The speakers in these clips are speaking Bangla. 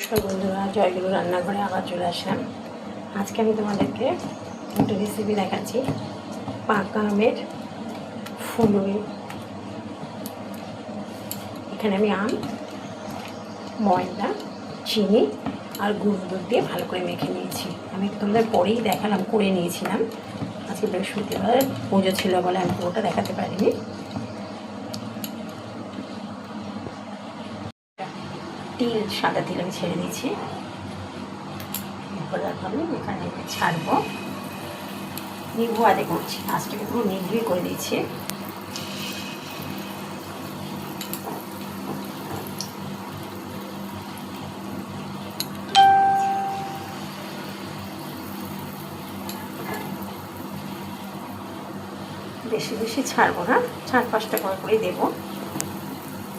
নমস্কার বন্ধুরা, জয়গুরু রান্নাঘরে আবার চলে আসলাম। আজকে আমি তোমাদেরকে একটা রেসিপি দেখাচ্ছি, পাকা আমের ফুলুরি। এখানে আমি আম, ময়দা, চিনি আর গুঁড়ো দুধ দিয়ে ভালো করে মেখে নিয়েছি। আমি তোমাদের পরেই দেখালাম, করে নিয়েছিলাম। আজকে বৃহস্পতিবার পুজো ছিল বলে আমি পুরোটা দেখাতে পারিনি। তিল, সাদা তিল আমি ছেড়ে দিয়েছি। এখানে ছাড়বো, নিভু আদে করছি, আজটাকে পুরো নিভুই করে দিয়েছি। বেশি বেশি ছাড়বো না, 4-5টা করেই দেবো,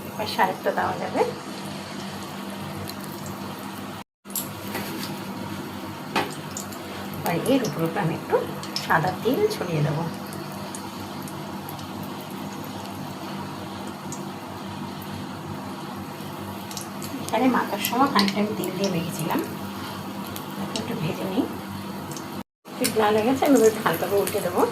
এবার সারেরটা দেওয়া যাবে। আর এর উপরে আমি একটু সাদা তেল ছড়িয়ে দেবো। এখানে মাখার সময় খানিকটা আমি তেল দিয়ে মেখেছিলাম, একটু ভেজে নিই। একটু লাল হয়ে গেছে, আমি একটু হালকা করে উল্টে দেবো।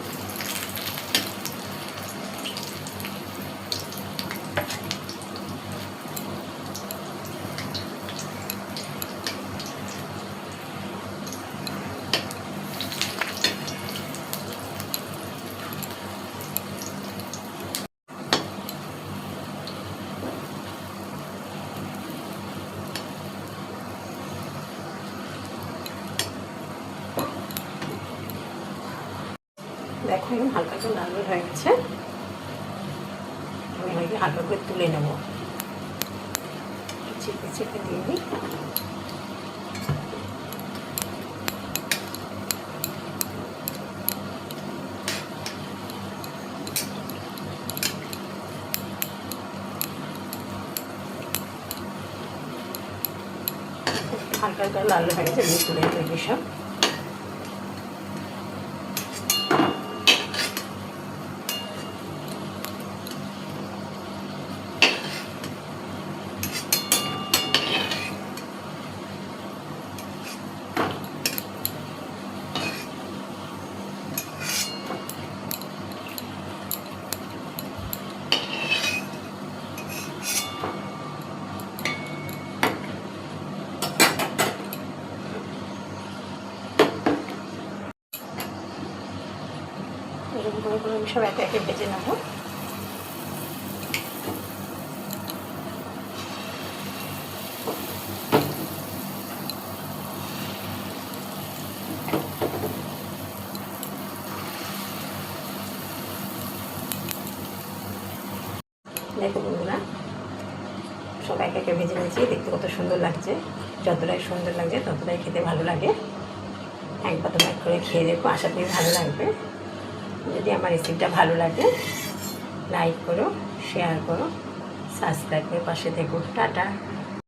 দেখো এখন হালকা করে লাল হয়ে গেছে, আমি এটাকে হালকা করে তুলে নেব। চেপে চেপে দিয়ে দিই। হালকা হালকা লাল হয়ে গেছে, দিয়ে তুলে নেব সব। এরকম করে আমি সব একে একে ভেজে নেব। দেখো বন্ধুরা, সব একে একে ভেজে নিয়েছি, দেখতে কত সুন্দর লাগছে। যতটাই সুন্দর লাগছে ততটাই খেতে ভালো লাগে। একবার তোমরা করে খেয়ে দেখো, আশা করি ভালো লাগবে। যদি আমার রেসিপিটা ভালো লাগে, লাইক করো, শেয়ার করো, সাবস্ক্রাইব করে পাশে থেকো। টাটা।